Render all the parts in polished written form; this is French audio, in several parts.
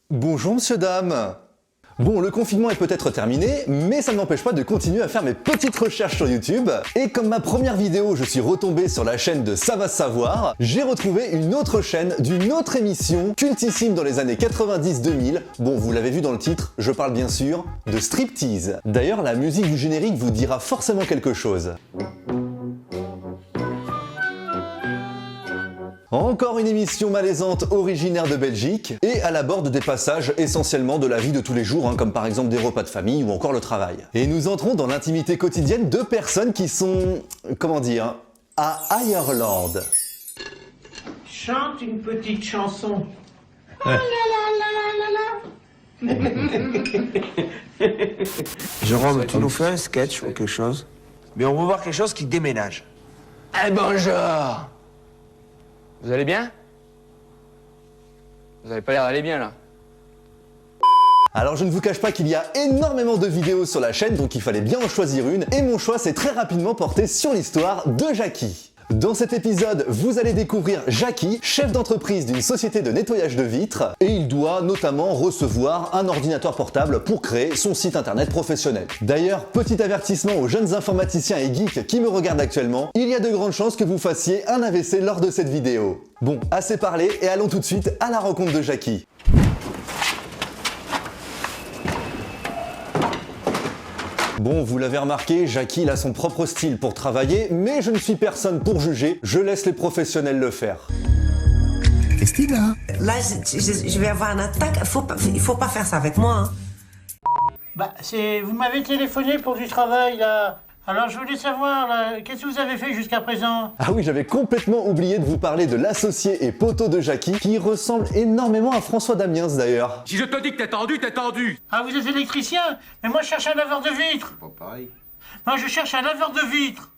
Bonjour monsieur, dame. Bon, le confinement est peut-être terminé, mais ça ne m'empêche pas de continuer à faire mes petites recherches sur YouTube. Et comme ma première vidéo, je suis retombé sur la chaîne de Ça va se savoir, j'ai retrouvé une autre chaîne d'une autre émission, cultissime dans les années 90-2000. Bon, vous l'avez vu dans le titre, je parle bien sûr de striptease. D'ailleurs, la musique du générique vous dira forcément quelque chose. Encore une émission malaisante originaire de Belgique et à l'aborde des passages essentiellement de la vie de tous les jours, comme par exemple des repas de famille ou encore le travail. Et nous entrons dans l'intimité quotidienne de personnes qui sont, comment dire, à Ireland. Chante une petite chanson. Jérôme, tu nous fais un sketch ou quelque chose? Mais on veut voir quelque chose qui déménage. Eh bonjour! Vous allez bien? Vous avez pas l'air d'aller bien là. Alors je ne vous cache pas qu'il y a énormément de vidéos sur la chaîne, donc il fallait bien en choisir une, et mon choix s'est très rapidement porté sur l'histoire de Jackie. Dans cet épisode, vous allez découvrir Jackie, chef d'entreprise d'une société de nettoyage de vitres, et il doit notamment recevoir un ordinateur portable pour créer son site internet professionnel. D'ailleurs, petit avertissement aux jeunes informaticiens et geeks qui me regardent actuellement, il y a de grandes chances que vous fassiez un AVC lors de cette vidéo. Bon, assez parlé, et allons tout de suite à la rencontre de Jackie. Bon, vous l'avez remarqué, Jackie il a son propre style pour travailler, mais je ne suis personne pour juger, je laisse les professionnels le faire. Christina. Là, je vais avoir une attaque. Il faut pas faire ça avec moi. Hein. Bah, vous m'avez téléphoné pour du travail, là. Alors, je voulais savoir, là, qu'est-ce que vous avez fait jusqu'à présent? Ah oui, j'avais complètement oublié de vous parler de l'associé et poteau de Jackie, qui ressemble énormément à François Damiens d'ailleurs. Si je te dis que t'es tendu, t'es tendu. Ah, vous êtes électricien? Mais moi, je cherche un laveur de vitres. Pas pareil. Moi, je cherche un laveur de vitres.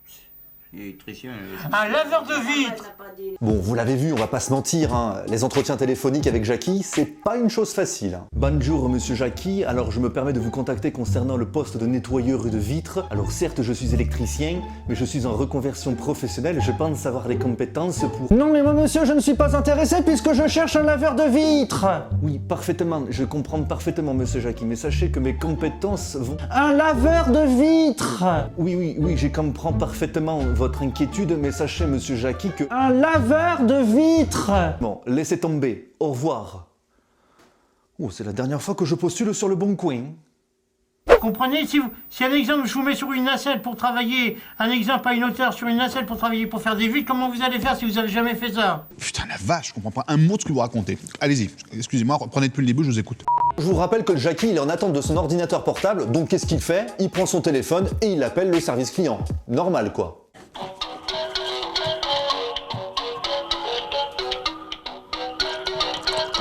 Électricien. Un laveur de vitres. Bon, vous l'avez vu, on va pas se mentir, les entretiens téléphoniques avec Jackie, c'est pas une chose facile. Bonjour monsieur Jackie, alors je me permets de vous contacter concernant le poste de nettoyeur de vitres. Alors certes, je suis électricien, mais je suis en reconversion professionnelle et je pense avoir les compétences pour... Non mais moi monsieur, je ne suis pas intéressé puisque je cherche un laveur de vitres. Oui, parfaitement, je comprends parfaitement monsieur Jackie, mais sachez que mes compétences vont... Un laveur de vitres. Oui, je comprends parfaitement votre inquiétude, mais sachez monsieur Jackie que... Un laveur de vitres. Bon, laissez tomber, au revoir. Oh, c'est la dernière fois que je postule sur le Bon Coin. Comprenez, si un exemple, je vous mets sur une nacelle pour travailler, un exemple à une hauteur sur une nacelle pour travailler, pour faire des vitres, comment vous allez faire si vous avez jamais fait ça? Putain, la vache, je comprends pas un mot de ce que vous racontez. Allez-y, excusez-moi, reprenez depuis le début, je vous écoute. Je vous rappelle que le Jackie, il est en attente de son ordinateur portable, donc qu'est-ce qu'il fait? Il prend son téléphone et il appelle le service client. Normal, quoi.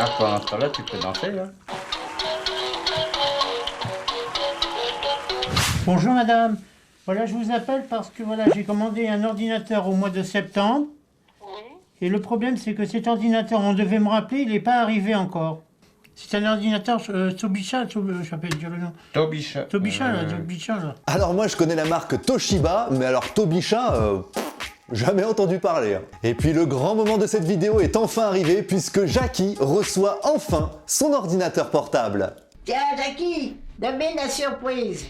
Ah, pendant ce temps-là, tu peux danser, là? Bonjour madame. Voilà, je vous appelle parce que voilà, j'ai commandé un ordinateur au mois de septembre. Et le problème, c'est que cet ordinateur, on devait me rappeler, il n'est pas arrivé encore. C'est un ordinateur Tobisha, je vais dire le nom. Tobisha. Tobisha, là. Alors moi, je connais la marque Toshiba, mais alors Tobisha... jamais entendu parler. Et puis le grand moment de cette vidéo est enfin arrivé puisque Jackie reçoit enfin son ordinateur portable. Tiens, Jackie, devine la surprise.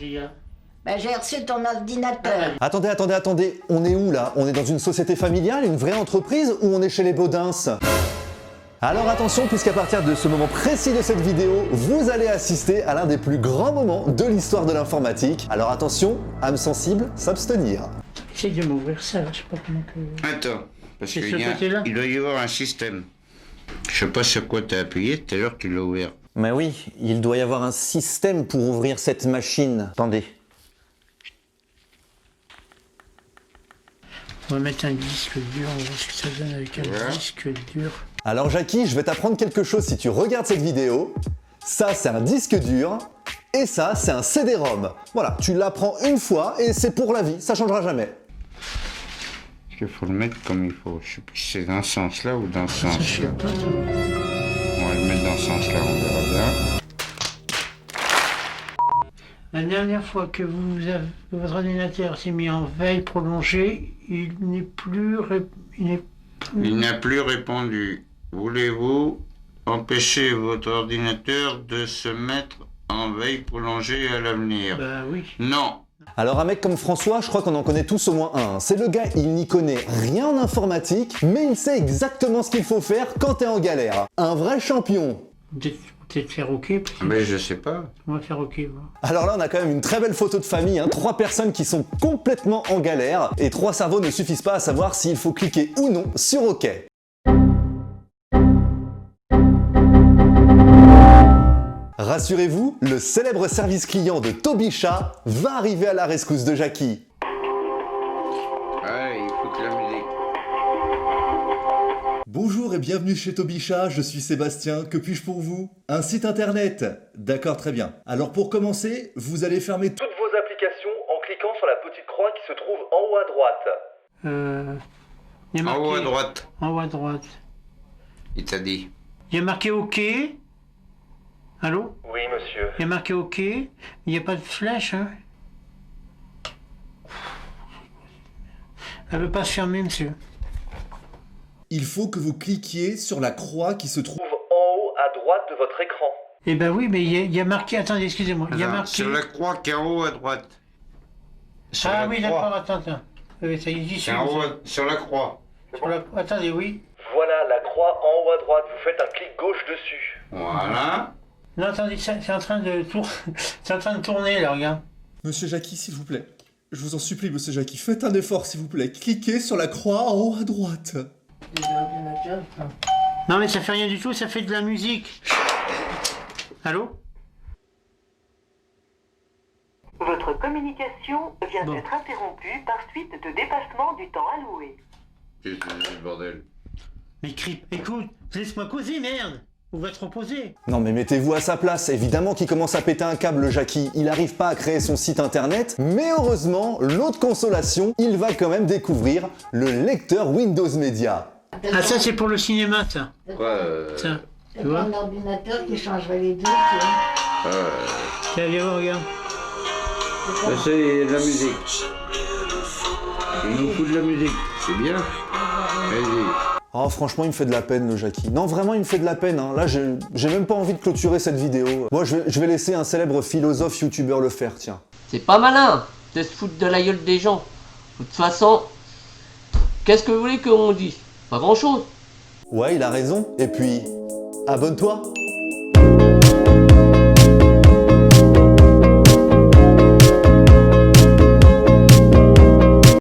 Ben, j'ai reçu ton ordinateur. Attendez, on est où là? On est dans une société familiale, une vraie entreprise, ou on est chez les Baudins? Alors attention, puisqu'à partir de ce moment précis de cette vidéo, vous allez assister à l'un des plus grands moments de l'histoire de l'informatique. Alors attention, âme sensible, s'abstenir. Essaye de m'ouvrir ça, je sais pas comment que... Attends, parce C'est qu'il ce côté-là? il doit y avoir un système. Je sais pas sur quoi t'as appuyé, tout à l'heure tu l'as ouvert. Mais oui, il doit y avoir un système pour ouvrir cette machine. Attendez. On va mettre un disque dur, on va voir ce que ça donne avec un disque dur. Alors Jackie, je vais t'apprendre quelque chose si tu regardes cette vidéo. Ça, c'est un disque dur. Et ça, c'est un CD-ROM. Voilà, tu l'apprends une fois et c'est pour la vie, ça changera jamais. Est-ce qu'il faut le mettre comme il faut? Je sais plus si c'est dans ce sens-là ou dans ce sens-là. On va le mettre dans ce sens-là, on verra bien. La dernière fois que votre ordinateur s'est mis en veille prolongée, il n'a plus Il n'a plus répondu. Voulez-vous Empêchez votre ordinateur de se mettre en veille prolongée à l'avenir. Bah oui. Non. Alors un mec comme François, je crois qu'on en connaît tous au moins un. C'est le gars, il n'y connaît rien en informatique, mais il sait exactement ce qu'il faut faire quand t'es en galère. Un vrai champion. Peut-être faire OK. Mais je sais pas. On va faire OK. Voilà. Alors là, on a quand même une très belle photo de famille, hein. 3 personnes qui sont complètement en galère, et 3 cerveaux ne suffisent pas à savoir s'il faut cliquer ou non sur OK. Rassurez-vous, le célèbre service client de Tobisha va arriver à la rescousse de Jackie. Ouais, il faut que la musique. Bonjour et bienvenue chez Tobisha, je suis Sébastien, que puis-je pour vous? Un site internet. D'accord, très bien. Alors pour commencer, vous allez fermer toutes vos applications en cliquant sur la petite croix qui se trouve en haut à droite. Il y a marqué... En haut à droite. En haut à droite. Il t'a dit. Il y a marqué OK. Allô? Oui, monsieur. Il y a marqué OK. Il n'y a pas de flèche, hein? Elle veut pas se fermer, monsieur. Il faut que vous cliquiez sur la croix qui se trouve en haut à droite de votre écran. Eh ben oui, mais il y a marqué... Attendez, excusez-moi. Il y a Alors, marqué... sur la croix qui est en haut à droite. Sur Ah la oui, croix. d'accord, attends. Oui, ça y est, j'y suis. C'est en haut, sur la croix. Attendez, oui. Voilà la croix en haut à droite, vous faites un clic gauche dessus. Voilà. Non, attendez, c'est en train de c'est en train de tourner, là, regarde. Monsieur Jackie, s'il vous plaît. Je vous en supplie, monsieur Jackie, faites un effort, s'il vous plaît. Cliquez sur la croix en haut à droite. Non, mais ça fait rien du tout, ça fait de la musique. Allô? Votre communication vient Bon. d'être interrompue par suite de dépassement du temps alloué. Qu'est-ce que c'est ce bordel? Mais écoute, laisse-moi causer, merde. On va te reposer. Non mais mettez-vous à sa place, évidemment qu'il commence à péter un câble le Jackie, il n'arrive pas à créer son site internet, mais heureusement, l'autre consolation, il va quand même découvrir le lecteur Windows Media. Ah, ça, c'est pour le cinéma, ça. Quoi Ça, C'est tu vois? un ordinateur qui changerait les deux, tu vois. Tiens, viens voir, regarde. Ça c'est de la musique. Il nous fout de la musique. C'est bien. Vas-y. Oh franchement, il me fait de la peine le Jackie. Non vraiment, il me fait de la peine, hein. Là, j'ai même pas envie de clôturer cette vidéo. Moi, je vais laisser un célèbre philosophe youtubeur le faire, tiens. C'est pas malin de se foutre de la gueule des gens. De toute façon, qu'est-ce que vous voulez qu'on dise? Pas grand-chose. Ouais, il a raison. Et puis, abonne-toi.